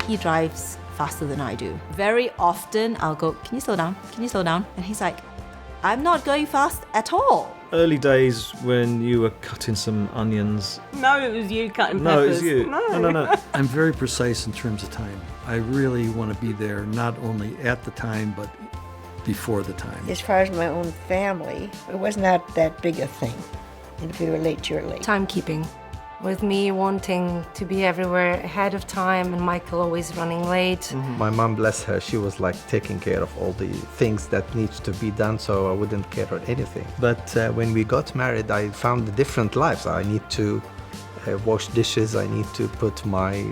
He drives faster than I do. Very often I'll go, can you slow down? Can you slow down? And he's like, I'm not going fast at all. Early days when you were cutting some onions. No, it was you cutting peppers. No, it was you. No. I'm very precise in terms of time. I really want to be there not only at the time, but before the time. As far as my own family, it was not that big a thing. And if you were late, you're late. Timekeeping. With me wanting to be everywhere ahead of time and Michael always running late. My mom, bless her, she was like taking care of all the things that needs to be done, so I wouldn't care or anything. But when we got married, I found a different life. I need to wash dishes, I need to put my...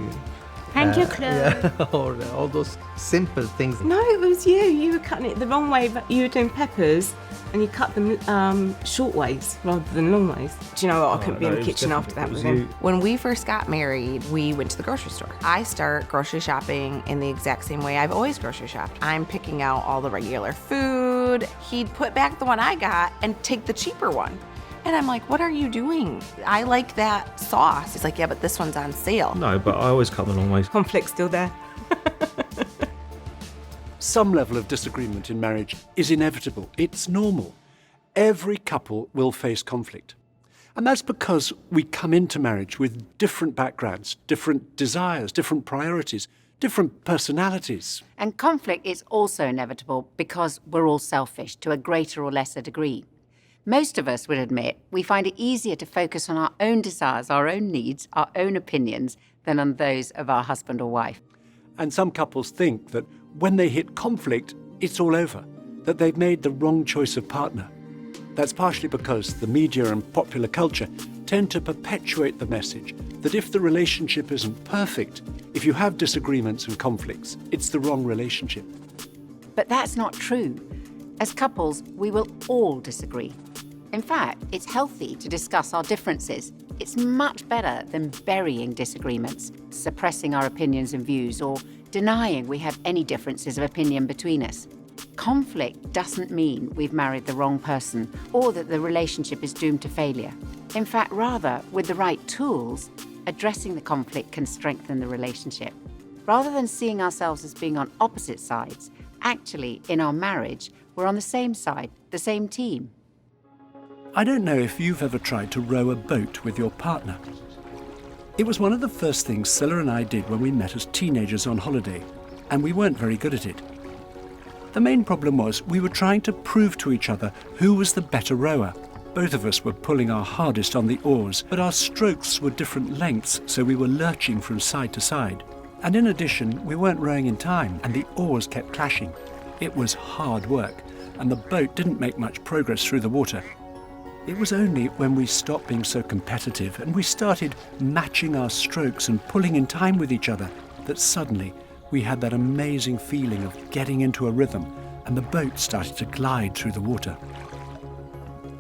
Hang your clothes. Yeah, or all those simple things. No, it was you. You were cutting it the wrong way, but you were doing peppers and you cut them short ways rather than long ways. Do you know what? I couldn't be in the kitchen after that with him. When we first got married, we went to the grocery store. I start grocery shopping in the exact same way I've always grocery shopped. I'm picking out all the regular food. He'd put back the one I got and take the cheaper one. And I'm like, what are you doing? I like that sauce. He's like, yeah, but this one's on sale. No, but I always cut the long ways. Conflict's still there. Some level of disagreement in marriage is inevitable. It's normal. Every couple will face conflict. And that's because we come into marriage with different backgrounds, different desires, different priorities, different personalities. And conflict is also inevitable because we're all selfish to a greater or lesser degree. Most of us would admit we find it easier to focus on our own desires, our own needs, our own opinions, than on those of our husband or wife. And some couples think that when they hit conflict, it's all over, that they've made the wrong choice of partner. That's partially because the media and popular culture tend to perpetuate the message that if the relationship isn't perfect, if you have disagreements and conflicts, it's the wrong relationship. But that's not true. As couples, we will all disagree. In fact, it's healthy to discuss our differences. It's much better than burying disagreements, suppressing our opinions and views, or denying we have any differences of opinion between us. Conflict doesn't mean we've married the wrong person or that the relationship is doomed to failure. In fact, rather, with the right tools, addressing the conflict can strengthen the relationship. Rather than seeing ourselves as being on opposite sides, actually, in our marriage, we're on the same side, the same team. I don't know if you've ever tried to row a boat with your partner. It was one of the first things Scilla and I did when we met as teenagers on holiday, and we weren't very good at it. The main problem was we were trying to prove to each other who was the better rower. Both of us were pulling our hardest on the oars, but our strokes were different lengths, so we were lurching from side to side. And in addition, we weren't rowing in time, and the oars kept clashing. It was hard work, and the boat didn't make much progress through the water. It was only when we stopped being so competitive and we started matching our strokes and pulling in time with each other that suddenly we had that amazing feeling of getting into a rhythm, and the boat started to glide through the water.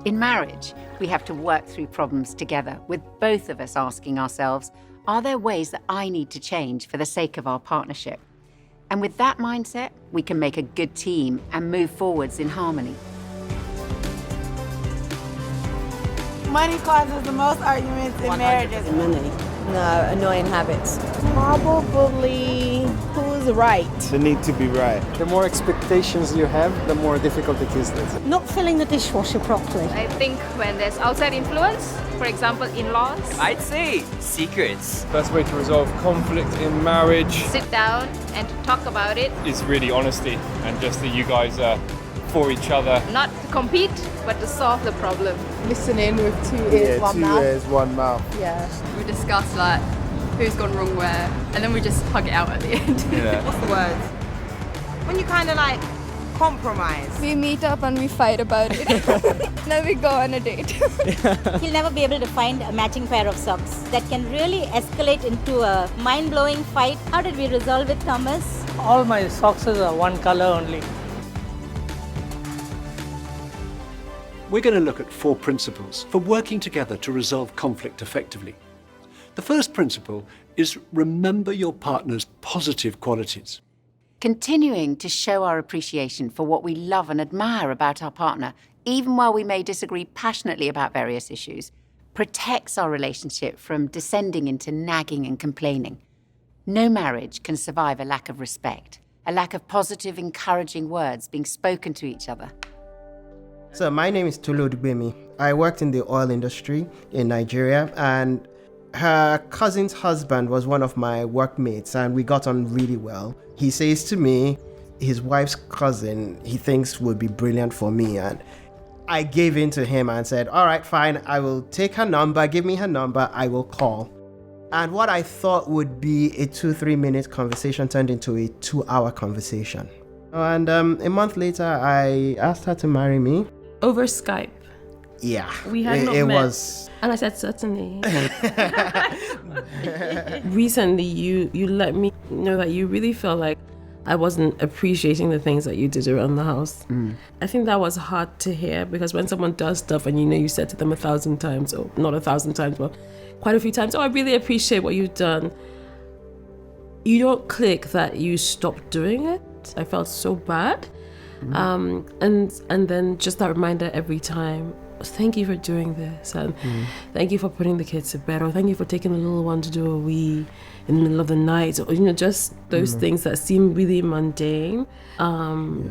In marriage, we have to work through problems together, with both of us asking ourselves, are there ways that I need to change for the sake of our partnership? And with that mindset, we can make a good team and move forwards in harmony. Money causes the most arguments in marriages. Money. No, annoying habits. Probably who's right. The need to be right. The more expectations you have, the more difficult it is. Not filling the dishwasher properly. I think when there's outside influence, for example, in-laws. I'd say secrets. Best way to resolve conflict in marriage. Sit down and talk about it. Is really honesty and just that you guys are for each other. Not to compete, but to solve the problem. Listening with 2 ears, one mouth. 2 ears, 1 mouth. Yeah. We discuss like who's gone wrong where, and then we just hug it out at the end. Yeah. What's the word? When you kind of like compromise. We meet up and we fight about it. Then we go on a date. He'll never be able to find a matching pair of socks. That can really escalate into a mind-blowing fight. How did we resolve it, Thomas? All my socks are one color only. We're going to look at 4 principles for working together to resolve conflict effectively. The first principle is remember your partner's positive qualities. Continuing to show our appreciation for what we love and admire about our partner, even while we may disagree passionately about various issues, protects our relationship from descending into nagging and complaining. No marriage can survive a lack of respect, a lack of positive, encouraging words being spoken to each other. So my name is Tolu Dugbemi. I worked in the oil industry in Nigeria, and her cousin's husband was one of my workmates, and we got on really well. He says to me, his wife's cousin, he thinks would be brilliant for me, and I gave in to him and said, all right, fine, I will take her number, give me her number, I will call. And what I thought would be a 2-3 minute conversation turned into a 2-hour conversation. And a month later, I asked her to marry me. Over Skype. Yeah. We had not met. Was... And I said, certainly. Recently, you let me know that you really felt like I wasn't appreciating the things that you did around the house. I think that was hard to hear, because when someone does stuff and you said to them 1,000 times, or not 1,000 times, but quite a few times, oh, I really appreciate what you've done. You don't click that you stopped doing it. I felt so bad. And then just that reminder every time, thank you for doing this, and thank you for putting the kids to bed, or thank you for taking the little one to do a wee in the middle of the night, or just those things that seem really mundane,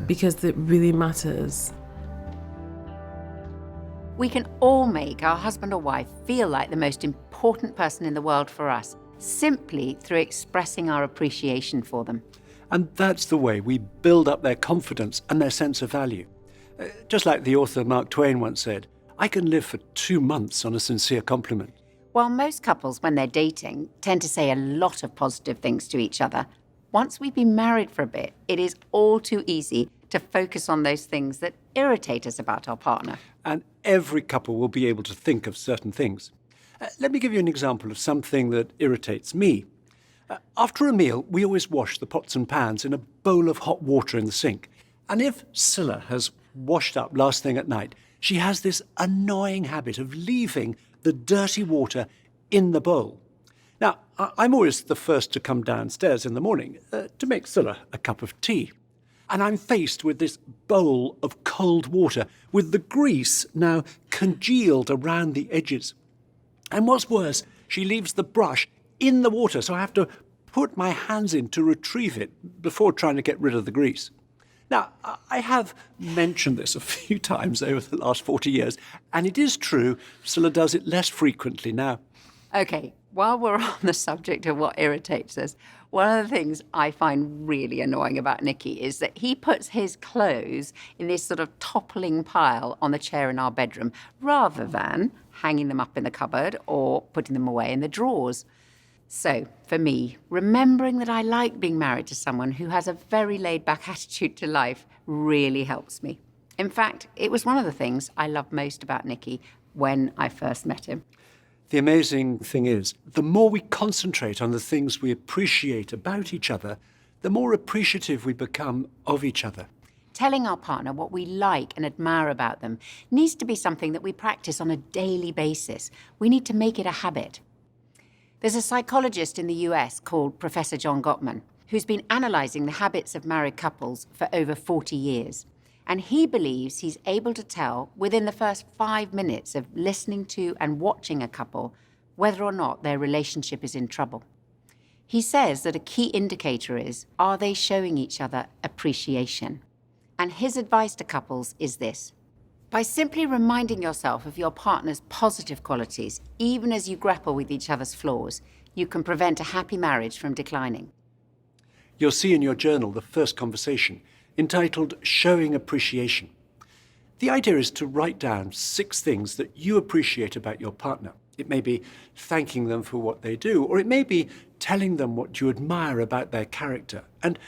because it really matters. We can all make our husband or wife feel like the most important person in the world for us, simply through expressing our appreciation for them. And that's the way we build up their confidence and their sense of value. Just like the author Mark Twain once said, I can live for 2 months on a sincere compliment. While most couples, when they're dating, tend to say a lot of positive things to each other, once we've been married for a bit, it is all too easy to focus on those things that irritate us about our partner. And every couple will be able to think of certain things. Let me give you an example of something that irritates me. After a meal, we always wash the pots and pans in a bowl of hot water in the sink. And if Scylla has washed up last thing at night, she has this annoying habit of leaving the dirty water in the bowl. Now, I'm always the first to come downstairs in the morning to make Scylla a cup of tea. And I'm faced with this bowl of cold water with the grease now congealed around the edges. And what's worse, she leaves the brush in the water, so I have to put my hands in to retrieve it before trying to get rid of the grease. Now, I have mentioned this a few times over the last 40 years, and it is true, Scylla does it less frequently now. Okay, while we're on the subject of what irritates us, one of the things I find really annoying about Nicky is that he puts his clothes in this sort of toppling pile on the chair in our bedroom, rather than hanging them up in the cupboard or putting them away in the drawers. So, for me, remembering that I like being married to someone who has a very laid-back attitude to life really helps me. In fact, it was one of the things I loved most about Nicky when I first met him. The amazing thing is, the more we concentrate on the things we appreciate about each other, the more appreciative we become of each other. Telling our partner what we like and admire about them needs to be something that we practice on a daily basis. We need to make it a habit. There's a psychologist in the US called Professor John Gottman, who's been analysing the habits of married couples for over 40 years. And he believes he's able to tell within the first 5 minutes of listening to and watching a couple whether or not their relationship is in trouble. He says that a key indicator is, are they showing each other appreciation? And his advice to couples is this: by simply reminding yourself of your partner's positive qualities, even as you grapple with each other's flaws, you can prevent a happy marriage from declining. You'll see in your journal the first conversation, entitled Showing Appreciation. The idea is to write down 6 things that you appreciate about your partner. It may be thanking them for what they do, or it may be telling them what you admire about their character, and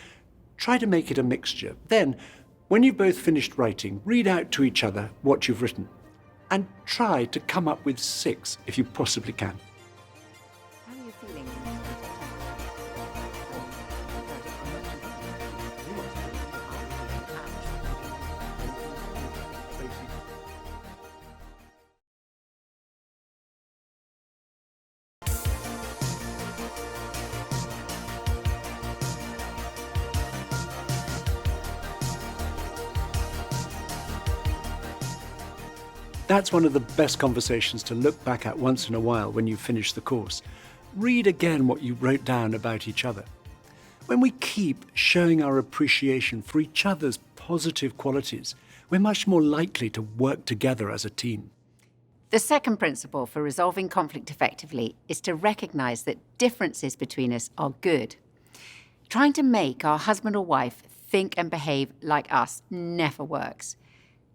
try to make it a mixture. Then, when you've both finished writing, read out to each other what you've written, and try to come up with 6 if you possibly can. How are you feeling? That's one of the best conversations to look back at once in a while when you finish the course. read again what you wrote down about each other. When we keep showing our appreciation for each other's positive qualities, we're much more likely to work together as a team. The second principle for resolving conflict effectively is to recognise that differences between us are good. Trying to make our husband or wife think and behave like us never works.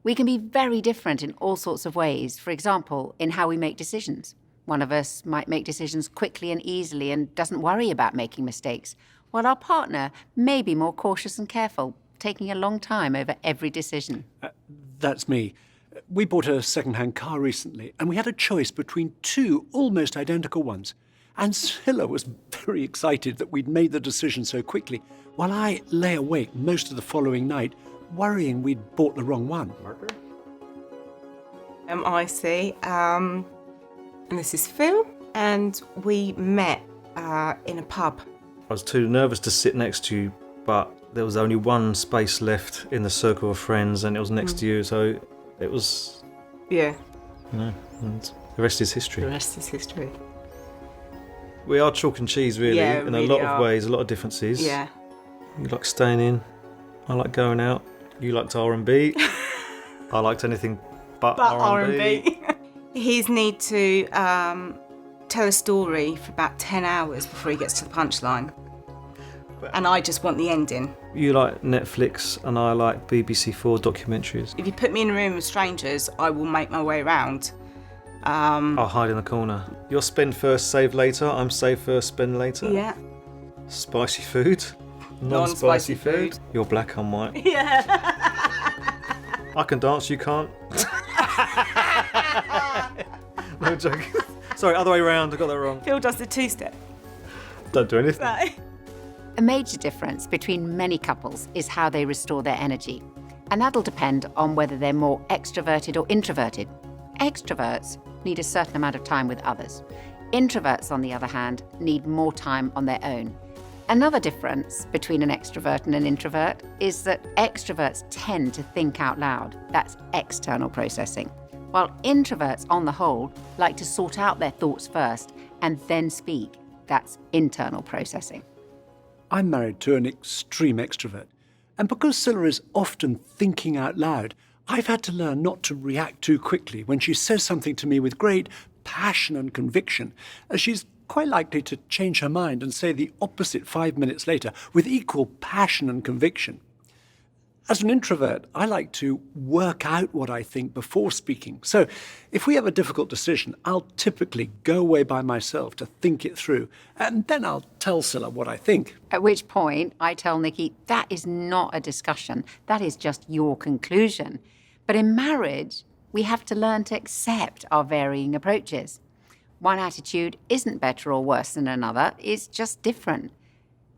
We can be very different in all sorts of ways, for example, in how we make decisions. One of us might make decisions quickly and easily and doesn't worry about making mistakes, while our partner may be more cautious and careful, taking a long time over every decision. That's me. We bought a second-hand car recently, and we had a choice between two almost identical ones. And Scilla was very excited that we'd made the decision so quickly, while I lay awake most of the following night, worrying we'd bought the wrong one. Marker? IC, and this is Phil, and we met in a pub. I was too nervous to sit next to you, but there was only one space left in the circle of friends, and it was next to you, so it was... Yeah. You know, and the rest is history. The rest is history. We are chalk and cheese, really, Yeah, in really a lot are. of ways, a lot of differences. Yeah. You like staying in, I like going out, you liked R&B, I liked anything but R&B. His need to tell a story for about 10 hours before he gets to the punchline. And I just want the ending. You like Netflix and I like BBC4 documentaries. If you put me in a room with strangers, I will make my way around. I'll hide in the corner. You're spend first, save later. I'm save first, spend later. Yeah. Spicy food. Non-spicy food. You're black, I'm white. Yeah. I can dance, you can't. No joke. Sorry, other way around, I got that wrong. Phil does the two-step. Don't do anything. No. A major difference between many couples is how they restore their energy. And that'll depend on whether they're more extroverted or introverted. Extroverts need a certain amount of time with others. Introverts, on the other hand, need more time on their own. Another difference between an extrovert and an introvert is that extroverts tend to think out loud. That's external processing. While introverts, on the whole, like to sort out their thoughts first and then speak. That's internal processing. I'm married to an extreme extrovert, and because Scilla is often thinking out loud, I've had to learn not to react too quickly when she says something to me with great passion and conviction, as she's quite likely to change her mind and say the opposite 5 minutes later with equal passion and conviction. As an introvert, I like to work out what I think before speaking. So if we have a difficult decision, I'll typically go away by myself to think it through, and then I'll tell Scilla what I think. At which point, I tell Nikki, that is not a discussion. That is just your conclusion. But in marriage, we have to learn to accept our varying approaches. One attitude isn't better or worse than another, it's just different.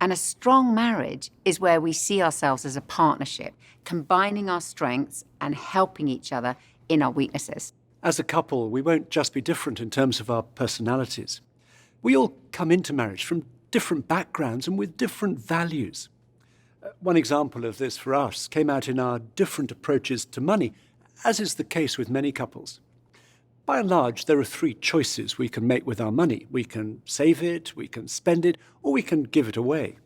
And a strong marriage is where we see ourselves as a partnership, combining our strengths and helping each other in our weaknesses. As a couple, we won't just be different in terms of our personalities. We all come into marriage from different backgrounds and with different values. One example of this for us came out in our different approaches to money, as is the case with many couples. By and large, there are three choices we can make with our money. We can save it, we can spend it, or we can give it away.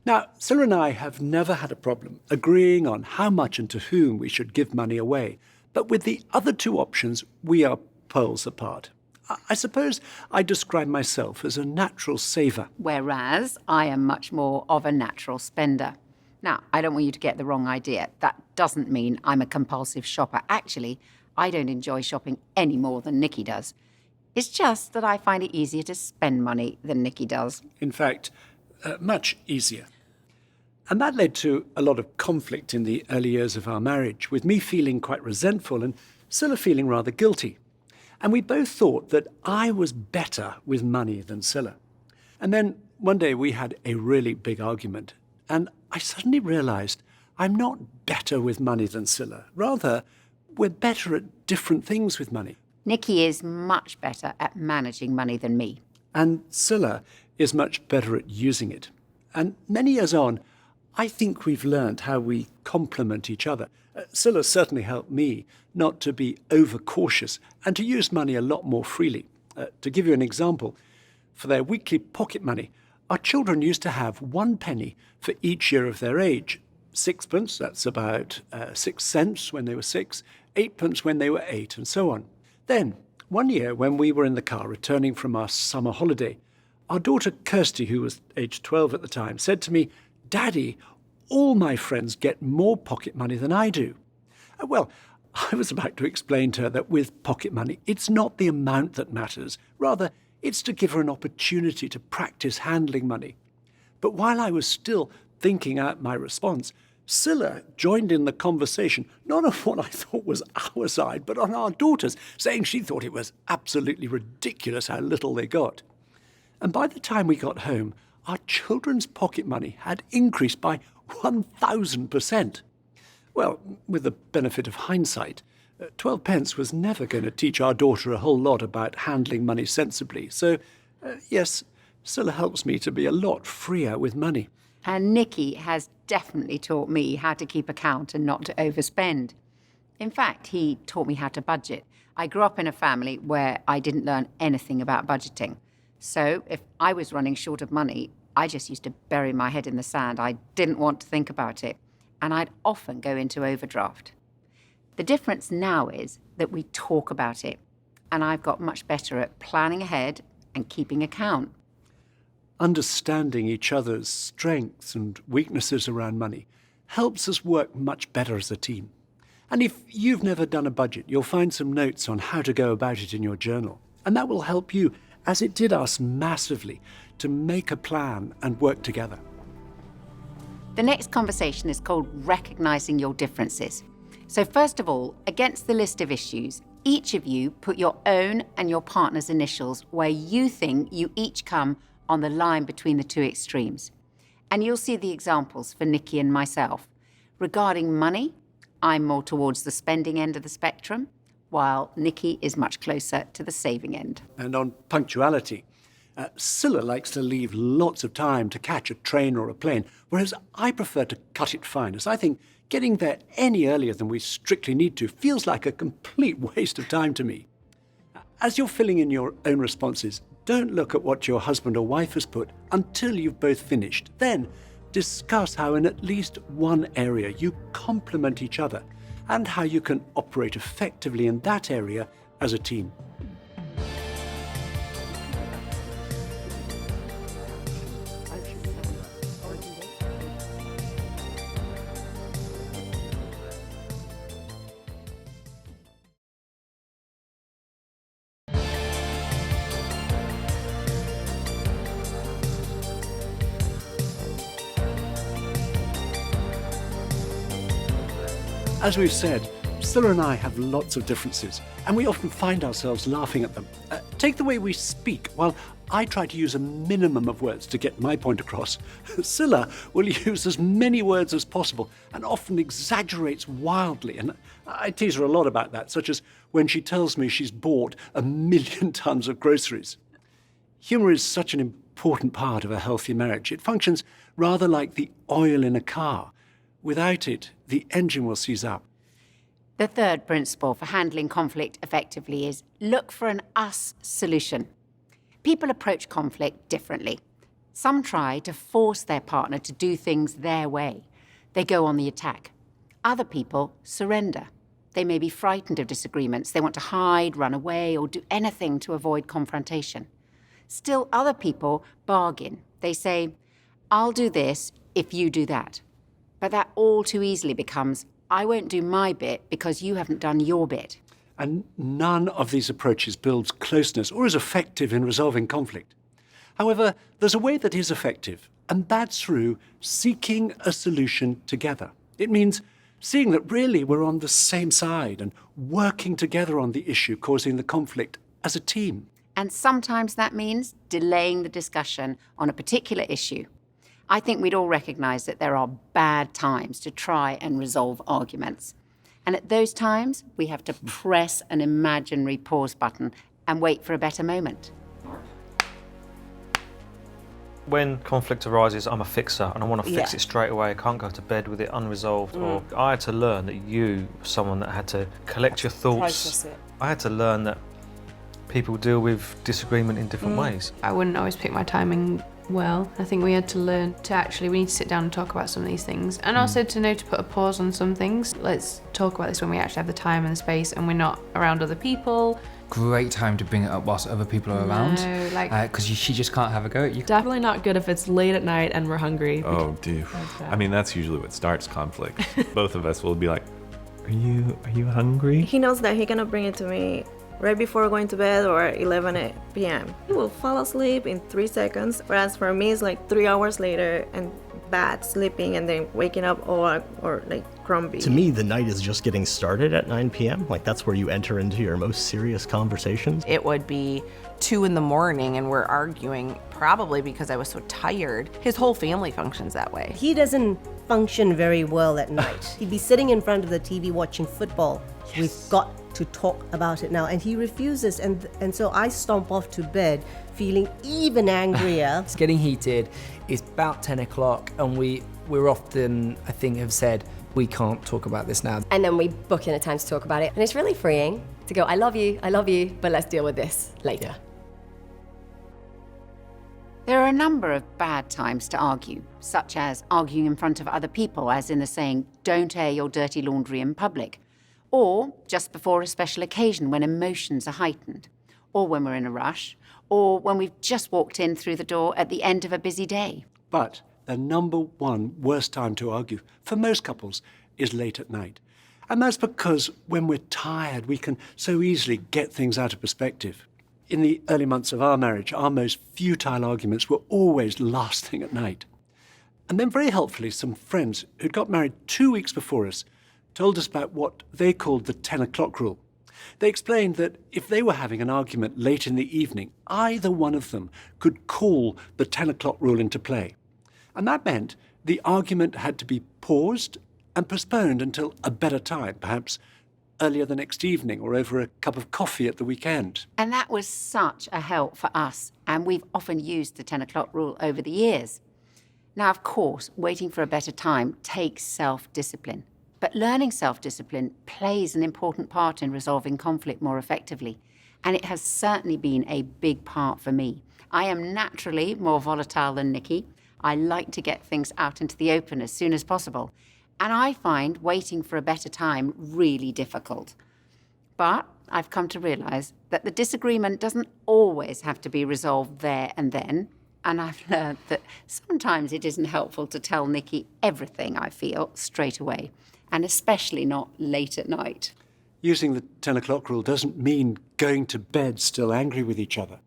Now, Scilla and I have never had a problem agreeing on how much and to whom we should give money away. But with the other two options, we are poles apart. I suppose I describe myself as a natural saver. Whereas I am much more of a natural spender. Now, I don't want you to get the wrong idea. That doesn't mean I'm a compulsive shopper. Actually, I don't enjoy shopping any more than Nikki does. It's just that I find it easier to spend money than Nikki does. In fact, much easier. And that led to a lot of conflict in the early years of our marriage, with me feeling quite resentful and Scilla feeling rather guilty. And we both thought that I was better with money than Scilla. And then one day we had a really big argument, and I suddenly realised I'm not better with money than Scilla. Rather, we're better at different things with money. Nikki is much better at managing money than me. And Scilla is much better at using it. And many years on, I think we've learned how we complement each other. Scilla certainly helped me not to be overcautious and to use money a lot more freely. To give you an example, for their weekly pocket money, our children used to have 1 penny for each year of their age. 6pence, that's about 6 cents when they were 6, 8pence when they were 8, and so on. Then, one year when we were in the car returning from our summer holiday, our daughter Kirsty, who was aged 12 at the time, said to me, "Daddy, all my friends get more pocket money than I do." Well, I was about to explain to her that with pocket money, it's not the amount that matters. Rather, it's to give her an opportunity to practice handling money. But while I was still thinking out my response, Scylla joined in the conversation, not on what I thought was our side, but on our daughter's, saying she thought it was absolutely ridiculous how little they got. And by the time we got home, our children's pocket money had increased by 1,000%. Well, with the benefit of hindsight, 12 pence was never going to teach our daughter a whole lot about handling money sensibly. So, yes, Scylla helps me to be a lot freer with money. And Nikki has definitely taught me how to keep account and not to overspend. In fact, he taught me how to budget. I grew up in a family where I didn't learn anything about budgeting. So if I was running short of money, I just used to bury my head in the sand. I didn't want to think about it. And I'd often go into overdraft. The difference now is that we talk about it. And I've got much better at planning ahead and keeping account. Understanding each other's strengths and weaknesses around money helps us work much better as a team. And if you've never done a budget, you'll find some notes on how to go about it in your journal. And that will help you, as it did us massively, to make a plan and work together. The next conversation is called Recognizing Your Differences. So first of all, against the list of issues, each of you put your own and your partner's initials where you think you each come on the line between the two extremes. And you'll see the examples for Nikki and myself. Regarding money, I'm more towards the spending end of the spectrum, while Nikki is much closer to the saving end. And on punctuality, Scylla likes to leave lots of time to catch a train or a plane, whereas I prefer to cut it fine, as I think getting there any earlier than we strictly need to feels like a complete waste of time to me. As you're filling in your own responses, don't look at what your husband or wife has put until you've both finished. Then discuss how in at least one area you complement each other and how you can operate effectively in that area as a team. As we've said, Scylla and I have lots of differences, and we often find ourselves laughing at them. Take the way we speak. While I try to use a minimum of words to get my point across, Scylla will use as many words as possible and often exaggerates wildly. And I tease her a lot about that, such as when she tells me she's bought 1 million tons of groceries. Humour is such an important part of a healthy marriage. It functions rather like the oil in a car. Without it, the engine will seize up. The third principle for handling conflict effectively is look for an us solution. People approach conflict differently. Some try to force their partner to do things their way. They go on the attack. Other people surrender. They may be frightened of disagreements. They want to hide, run away, or do anything to avoid confrontation. Still, other people bargain. They say, "I'll do this if you do that." But that all too easily becomes, "I won't do my bit because you haven't done your bit." And none of these approaches builds closeness or is effective in resolving conflict. However, there's a way that is effective, and that's through seeking a solution together. It means seeing that really we're on the same side and working together on the issue causing the conflict as a team. And sometimes that means delaying the discussion on a particular issue. I think we'd all recognise that there are bad times to try and resolve arguments. And at those times, we have to press an imaginary pause button and wait for a better moment. When conflict arises, I'm a fixer and I want to fix it straight away. I can't go to bed with it unresolved. Or I had to learn that you were someone that had to collect your thoughts. Process it. I had to learn that people deal with disagreement in different ways. I wouldn't always pick my timing well. I think we had to learn to we need to sit down and talk about some of these things, and also to know to put a pause on some things. Let's talk about this when we actually have the time and the space and we're not around other people. Great time to bring it up whilst other people are around, because she just can't have a go at you. Definitely not good if it's late at night and we're hungry. Oh, dude. I mean, that's usually what starts conflict. Both of us will be like, are you hungry? He knows that he cannot bring it to me right before going to bed or 11 p.m. He will fall asleep in 3 seconds, whereas for me it's like 3 hours later and bad sleeping and then waking up or like grumpy. To me, the night is just getting started at 9 p.m. Like that's where you enter into your most serious conversations. It would be 2 in the morning and we're arguing, probably because I was so tired. His whole family functions that way. He doesn't function very well at night. He'd be sitting in front of the TV watching football. Yes. We've got to talk about it now, and he refuses, and so I stomp off to bed feeling even angrier. It's getting heated. It's about 10 o'clock and we're often, I think, have said we can't talk about this now. And then we book in a time to talk about it, and it's really freeing to go, I love you, but let's deal with this later. There are a number of bad times to argue, such as arguing in front of other people, as in the saying, don't air your dirty laundry in public, or just before a special occasion when emotions are heightened, or when we're in a rush, or when we've just walked in through the door at the end of a busy day. But the number one worst time to argue for most couples is late at night. And that's because when we're tired, we can so easily get things out of perspective. In the early months of our marriage, our most futile arguments were always last thing at night. And then very helpfully, some friends who'd got married 2 weeks before us told us about what they called the 10 o'clock rule. They explained that if they were having an argument late in the evening, either one of them could call the 10 o'clock rule into play. And that meant the argument had to be paused and postponed until a better time, perhaps earlier the next evening or over a cup of coffee at the weekend. And that was such a help for us, and we've often used the 10 o'clock rule over the years. Now, of course, waiting for a better time takes self-discipline. But learning self-discipline plays an important part in resolving conflict more effectively, and it has certainly been a big part for me. I am naturally more volatile than Nikki. I like to get things out into the open as soon as possible, and I find waiting for a better time really difficult. But I've come to realise that the disagreement doesn't always have to be resolved there and then, and I've learned that sometimes it isn't helpful to tell Nikki everything I feel straight away, and especially not late at night. Using the 10 o'clock rule doesn't mean going to bed still angry with each other.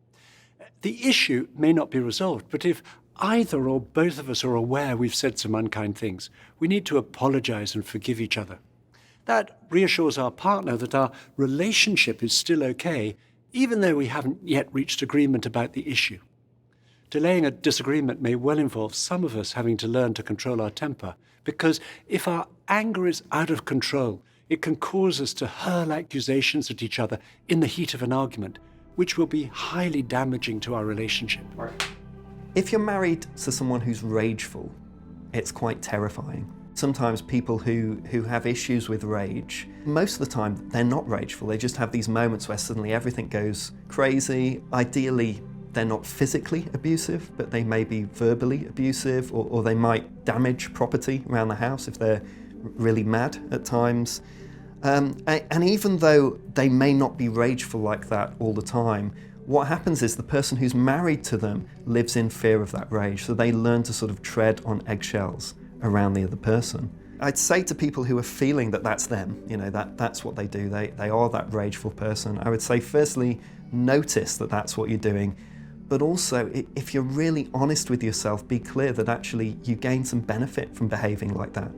The issue may not be resolved, but if either or both of us are aware we've said some unkind things, we need to apologise and forgive each other. That reassures our partner that our relationship is still okay, even though we haven't yet reached agreement about the issue. Delaying a disagreement may well involve some of us having to learn to control our temper, because if our anger is out of control, it can cause us to hurl accusations at each other in the heat of an argument, which will be highly damaging to our relationship. If you're married to someone who's rageful, it's quite terrifying. Sometimes people who have issues with rage, most of the time they're not rageful, they just have these moments where suddenly everything goes crazy. Ideally, they're not physically abusive, but they may be verbally abusive, or they might damage property around the house if they're really mad at times. And even though they may not be rageful like that all the time, what happens is the person who's married to them lives in fear of that rage, so they learn to sort of tread on eggshells around the other person. I'd say to people who are feeling that that's them, that's what they do, they are that rageful person, I would say firstly, notice that that's what you're doing. But also, if you're really honest with yourself, be clear that actually you gain some benefit from behaving like that.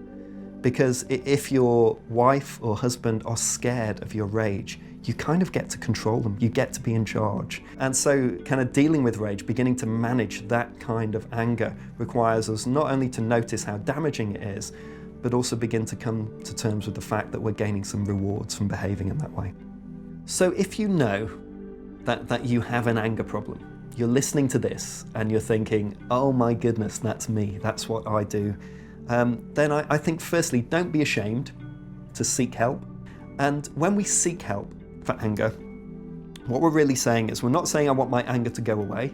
Because if your wife or husband are scared of your rage, you kind of get to control them, you get to be in charge. And so kind of dealing with rage, beginning to manage that kind of anger requires us not only to notice how damaging it is, but also begin to come to terms with the fact that we're gaining some rewards from behaving in that way. So if you know that you have an anger problem, you're listening to this and you're thinking, oh my goodness, that's me, that's what I do, then I think firstly, don't be ashamed to seek help. And when we seek help for anger, What we're really saying is, we're not saying I want my anger to go away.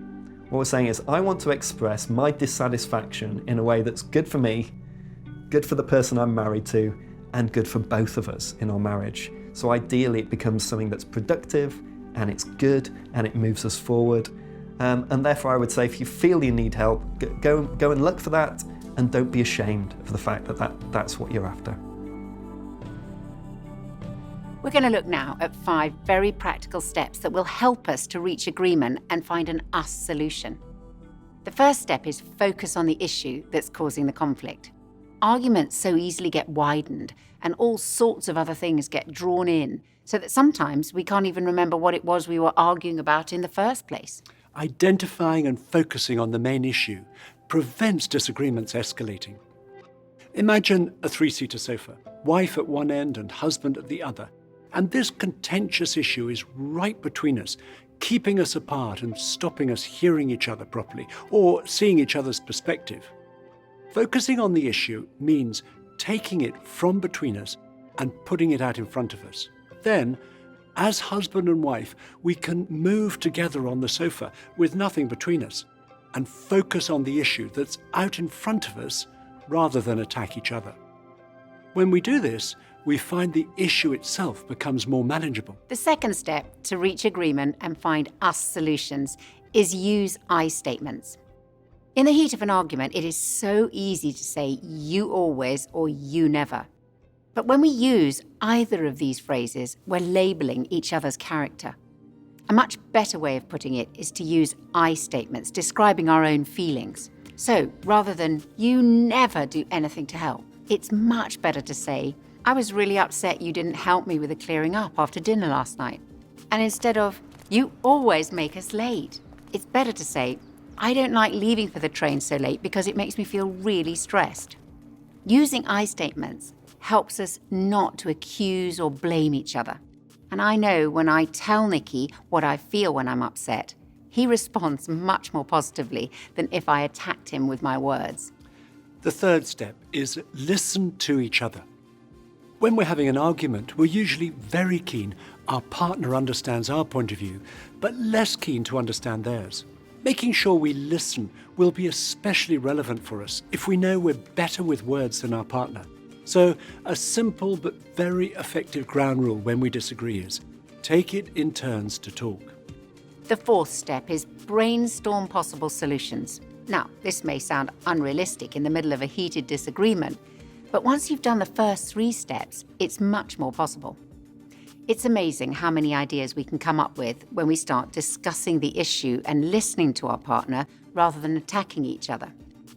What we're saying is, I want to express my dissatisfaction in a way that's good for me, good for the person I'm married to, and good for both of us in our marriage. So ideally it becomes something that's productive, and it's good, and it moves us forward. And therefore I would say, if you feel you need help, go and look for that, and don't be ashamed of the fact that that's what you're after. We're going to look now at 5 very practical steps that will help us to reach agreement and find an us solution. The first step is focus on the issue that's causing the conflict. Arguments so easily get widened, and all sorts of other things get drawn in, so that sometimes we can't even remember what it was we were arguing about in the first place. Identifying and focusing on the main issue prevents disagreements escalating. Imagine a 3-seater sofa, wife at one end and husband at the other. And this contentious issue is right between us, keeping us apart and stopping us hearing each other properly or seeing each other's perspective. Focusing on the issue means taking it from between us and putting it out in front of us. Then, as husband and wife, we can move together on the sofa with nothing between us and focus on the issue that's out in front of us rather than attack each other. When we do this, we find the issue itself becomes more manageable. The second step to reach agreement and find us solutions is use I statements. In the heat of an argument, it is so easy to say you always or you never. But when we use either of these phrases, we're labeling each other's character. A much better way of putting it is to use I statements describing our own feelings. So rather than you never do anything to help, it's much better to say, I was really upset you didn't help me with the clearing up after dinner last night. And instead of, you always make us late, it's better to say, I don't like leaving for the train so late because it makes me feel really stressed. Using I statements helps us not to accuse or blame each other. And I know when I tell Nicky what I feel when I'm upset, he responds much more positively than if I attacked him with my words. The third step is listen to each other. When we're having an argument, we're usually very keen our partner understands our point of view, but less keen to understand theirs. Making sure we listen will be especially relevant for us if we know we're better with words than our partner. So a simple but very effective ground rule when we disagree is take it in turns to talk. The fourth step is brainstorm possible solutions. Now, this may sound unrealistic in the middle of a heated disagreement, but once you've done the first 3 steps, it's much more possible. It's amazing how many ideas we can come up with when we start discussing the issue and listening to our partner rather than attacking each other.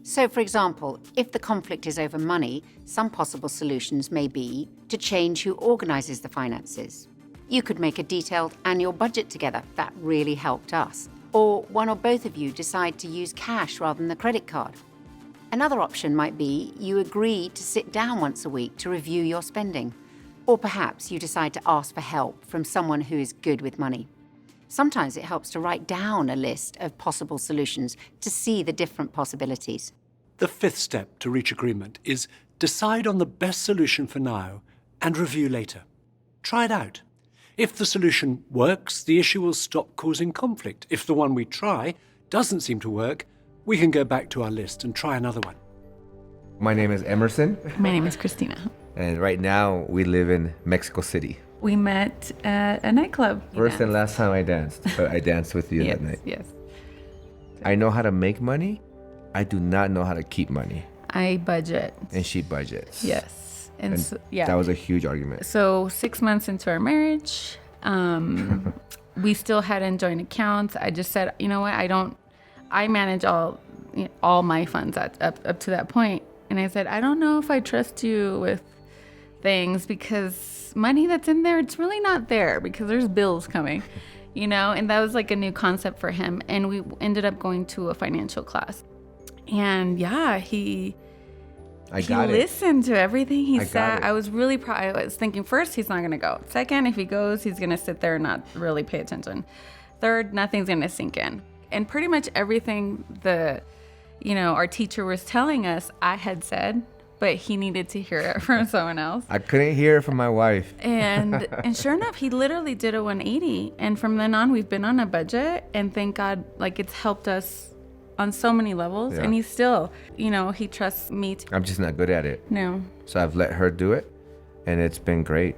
So, for example, if the conflict is over money, some possible solutions may be to change who organises the finances. You could make a detailed annual budget together. That really helped us. Or one or both of you decide to use cash rather than the credit card. Another option might be you agree to sit down once a week to review your spending. Or perhaps you decide to ask for help from someone who is good with money. Sometimes it helps to write down a list of possible solutions to see the different possibilities. The 5th step to reach agreement is decide on the best solution for now and review later. Try it out. If the solution works, the issue will stop causing conflict. If the one we try doesn't seem to work, we can go back to our list and try another one. My name is Emerson. My name is Christina. And right now we live in Mexico City. We met at a nightclub. First and last time I danced. I danced with you that night. Yes. I know how to make money. I do not know how to keep money. I budget. And she budgets. Yes. And so, yeah. That was a huge argument. So 6 months into our marriage, we still hadn't joint accounts. I just said, you know what? I manage all my funds up to that point. And I said, I don't know if I trust you with things because money that's in there, it's really not there because there's bills coming, and that was like a new concept for him. And we ended up going to a financial class. And yeah, he listened to everything he said. I was really proud. I was thinking first, he's not going to go. Second, if he goes, he's going to sit there and not really pay attention. Third, nothing's going to sink in. And pretty much everything our teacher was telling us, I had said but he needed to hear it from someone else. I couldn't hear it from my wife. And sure enough, he literally did a 180. And from then on, we've been on a budget. And thank God, like, it's helped us on so many levels. Yeah. And he's still, he trusts me. I'm just not good at it. No. So I've let her do it, and it's been great.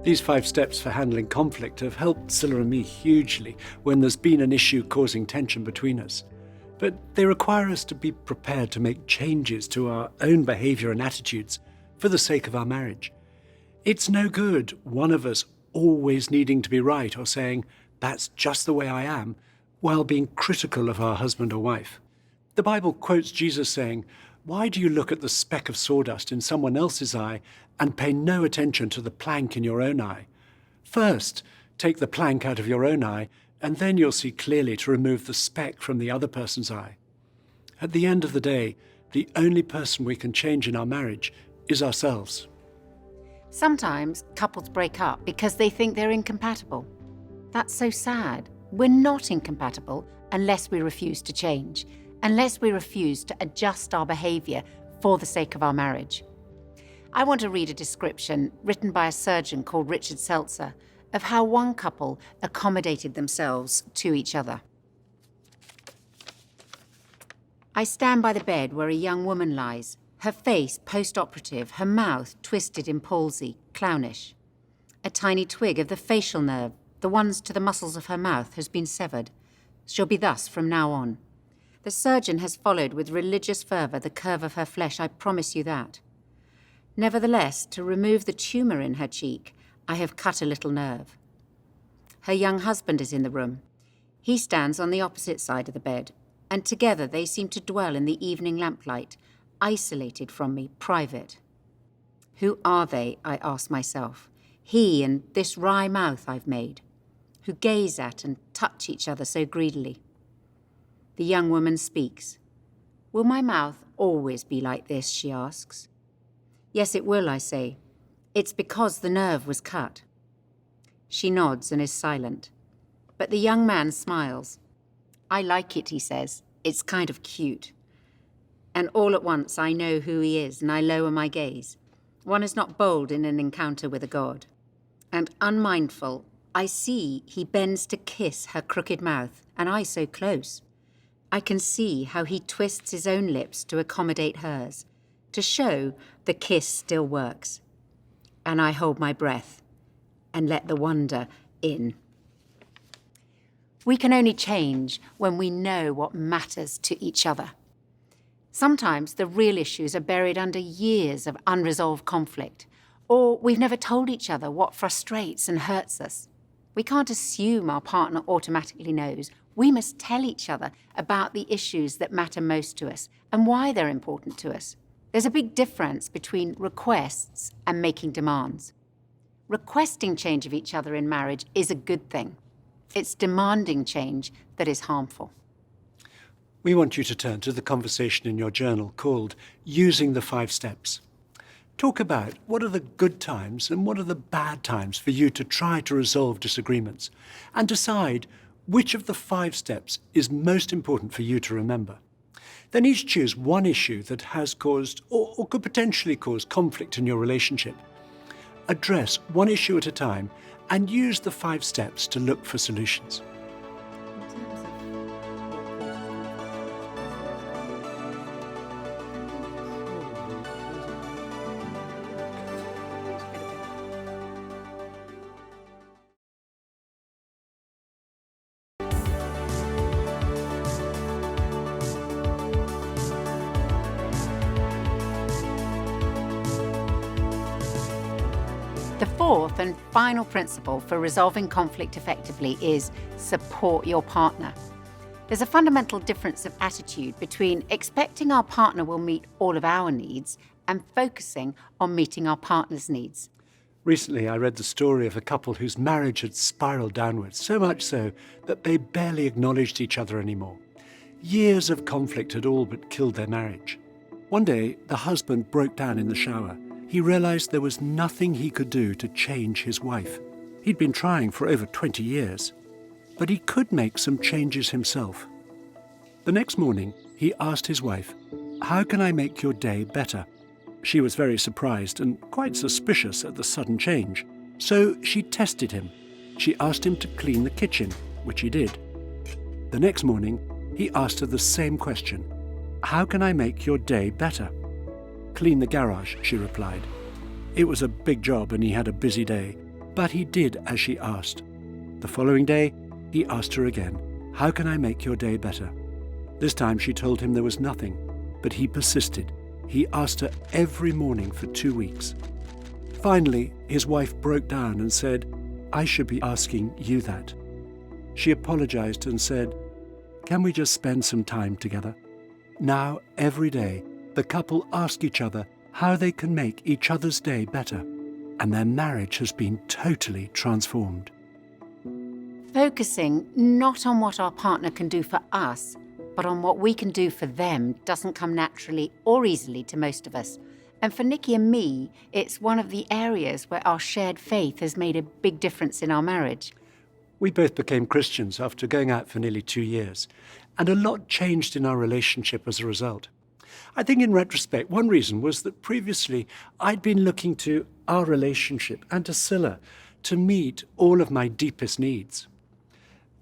These 5 steps for handling conflict have helped Scylla and me hugely when there's been an issue causing tension between us. But they require us to be prepared to make changes to our own behaviour and attitudes for the sake of our marriage. It's no good one of us always needing to be right or saying, "That's just the way I am," while being critical of our husband or wife. The Bible quotes Jesus saying, "Why do you look at the speck of sawdust in someone else's eye and pay no attention to the plank in your own eye? First, take the plank out of your own eye, and then you'll see clearly to remove the speck from the other person's eye." At the end of the day, the only person we can change in our marriage is ourselves. Sometimes couples break up because they think they're incompatible. That's so sad. We're not incompatible unless we refuse to change, unless we refuse to adjust our behaviour for the sake of our marriage. I want to read a description written by a surgeon called Richard Seltzer of how one couple accommodated themselves to each other. "I stand by the bed where a young woman lies, her face post-operative, her mouth twisted in palsy, clownish. A tiny twig of the facial nerve, the ones to the muscles of her mouth, has been severed. She'll be thus from now on. The surgeon has followed with religious fervour the curve of her flesh, I promise you that. Nevertheless, to remove the tumour in her cheek, I have cut a little nerve. Her young husband is in the room. He stands on the opposite side of the bed, and together they seem to dwell in the evening lamplight, isolated from me, private. Who are they, I ask myself, he and this wry mouth I've made, who gaze at and touch each other so greedily? The young woman speaks. Will my mouth always be like this, she asks. Yes, it will, I say. It's because the nerve was cut. She nods and is silent. But the young man smiles. I like it, he says. It's kind of cute. And all at once I know who he is, and I lower my gaze. One is not bold in an encounter with a god. And unmindful, I see he bends to kiss her crooked mouth, and I so close. I can see how he twists his own lips to accommodate hers, to show the kiss still works. And I hold my breath and let the wonder in. We can only change when we know what matters to each other. Sometimes the real issues are buried under years of unresolved conflict, or we've never told each other what frustrates and hurts us. We can't assume our partner automatically knows. We must tell each other about the issues that matter most to us and why they're important to us. There's a big difference between requests and making demands. Requesting change of each other in marriage is a good thing. It's demanding change that is harmful. We want you to turn to the conversation in your journal called Using the 5 Steps. Talk about what are the good times and what are the bad times for you to try to resolve disagreements, and decide which of the 5 steps is most important for you to remember. Then each choose one issue that has caused or could potentially cause conflict in your relationship. Address one issue at a time and use the 5 steps to look for solutions. The fourth and final principle for resolving conflict effectively is support your partner. There's a fundamental difference of attitude between expecting our partner will meet all of our needs and focusing on meeting our partner's needs. Recently, I read the story of a couple whose marriage had spiraled downwards, so much so that they barely acknowledged each other anymore. Years of conflict had all but killed their marriage. One day, the husband broke down in the shower. He realized there was nothing he could do to change his wife. He'd been trying for over 20 years, but he could make some changes himself. The next morning, he asked his wife, "How can I make your day better?" She was very surprised and quite suspicious at the sudden change. So she tested him. She asked him to clean the kitchen, which he did. The next morning, he asked her the same question. "How can I make your day better?" "Clean the garage," she replied. It was a big job and he had a busy day, but he did as she asked. The following day, he asked her again, "How can I make your day better?" This time she told him there was nothing, but he persisted. He asked her every morning for 2 weeks. Finally, his wife broke down and said, "I should be asking you that." She apologized and said, "Can we just spend some time together?" Now, every day, the couple ask each other how they can make each other's day better, and their marriage has been totally transformed. Focusing not on what our partner can do for us, but on what we can do for them doesn't come naturally or easily to most of us. And for Nikki and me, it's one of the areas where our shared faith has made a big difference in our marriage. We both became Christians after going out for nearly 2 years, and a lot changed in our relationship as a result. I think in retrospect, one reason was that previously I'd been looking to our relationship and to Scylla to meet all of my deepest needs.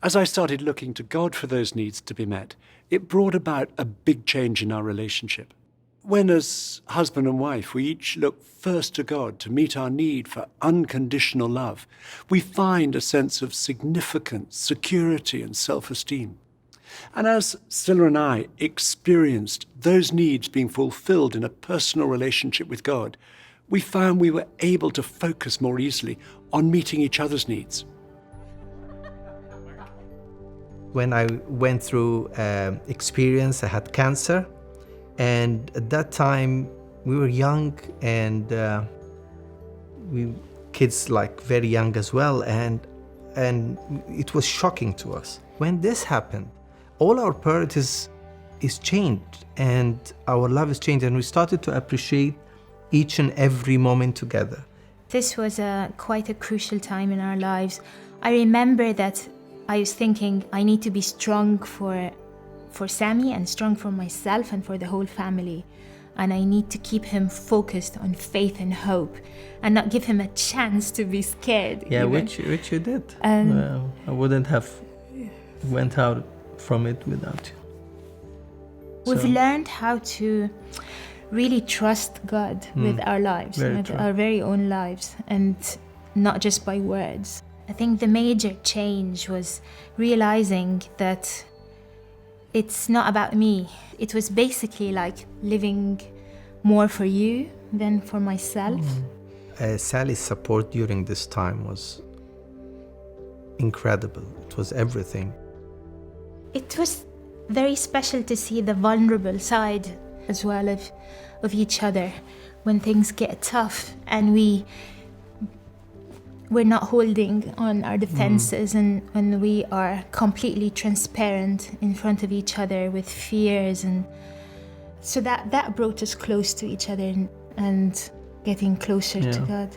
As I started looking to God for those needs to be met, it brought about a big change in our relationship. When, as husband and wife, we each look first to God to meet our need for unconditional love, we find a sense of significance, security, and self-esteem. And as Scylla and I experienced those needs being fulfilled in a personal relationship with God, we found we were able to focus more easily on meeting each other's needs. When I went through experience, I had cancer, and at that time we were young, and we kids like very young as well, and it was shocking to us. When this happened, all our priorities is changed, and our love is changed, and we started to appreciate each and every moment together. This was quite a crucial time in our lives. I remember that I was thinking I need to be strong for Sammy and strong for myself and for the whole family. And I need to keep him focused on faith and hope and not give him a chance to be scared. Yeah, even. which you did. Well, I wouldn't have went out from it without you. We've So- learned how to really trust God with our lives, very with true. our very own lives, and not just by words. I think the major change was realizing that it's not about me. It was basically like living more for you than for myself. Sally's support during this time was incredible. It was everything. It was very special to see the vulnerable side as well of each other when things get tough, and we're not holding on our defenses, and when we are completely transparent in front of each other with fears, and so that brought us close to each other and getting closer to God.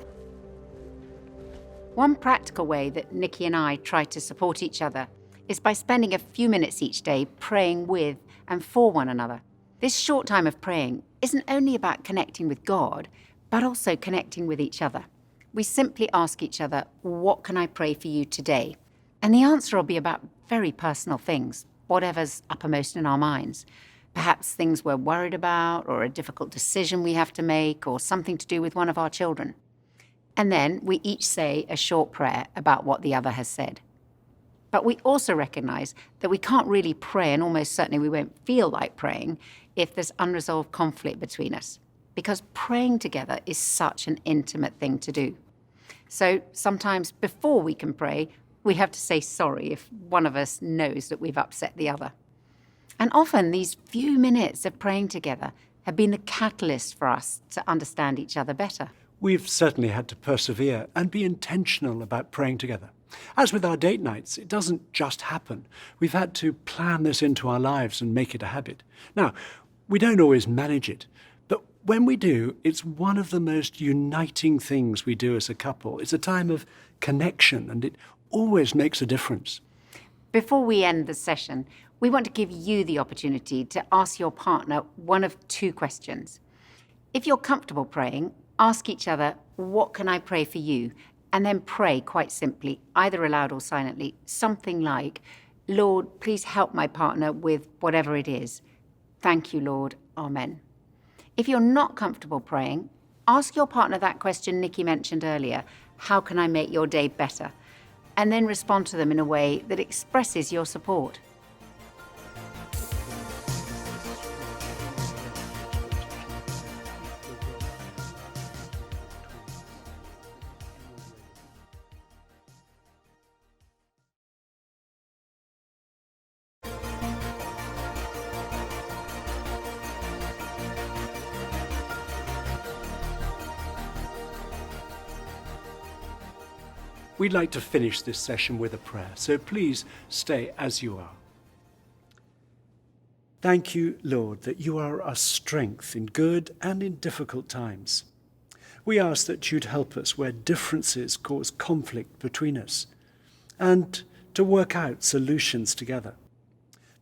One practical way that Nikki and I try to support each other is by spending a few minutes each day praying with and for one another. This short time of praying isn't only about connecting with God, but also connecting with each other. We simply ask each other, "What can I pray for you today?" And the answer will be about very personal things, whatever's uppermost in our minds. Perhaps things we're worried about, or a difficult decision we have to make, or something to do with one of our children. And then we each say a short prayer about what the other has said. But we also recognize that we can't really pray, and almost certainly we won't feel like praying, if there's unresolved conflict between us, because praying together is such an intimate thing to do. So sometimes before we can pray, we have to say sorry if one of us knows that we've upset the other. And often these few minutes of praying together have been the catalyst for us to understand each other better. We've certainly had to persevere and be intentional about praying together. As with our date nights, it doesn't just happen. We've had to plan this into our lives and make it a habit. Now, we don't always manage it, but when we do, it's one of the most uniting things we do as a couple. It's a time of connection, and it always makes a difference. Before we end the session, We want to give you the opportunity to ask your partner one of two questions. If you're comfortable praying, ask each other, "What can I pray for you?" And then pray quite simply, either aloud or silently, something like, "Lord, please help my partner with whatever it is. Thank you, Lord. Amen." If you're not comfortable praying, ask your partner that question Nikki mentioned earlier, "How can I make your day better?" And then respond to them in a way that expresses your support. We'd like to finish this session with a prayer, so please stay as you are. Thank you, Lord, that you are our strength in good and in difficult times. We ask that you'd help us where differences cause conflict between us and to work out solutions together.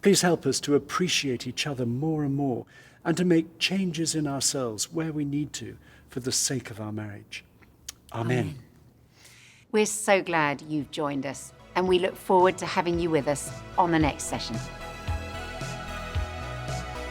Please help us to appreciate each other more and more and to make changes in ourselves where we need to for the sake of our marriage. Amen. We're so glad you've joined us, and we look forward to having you with us on the next session.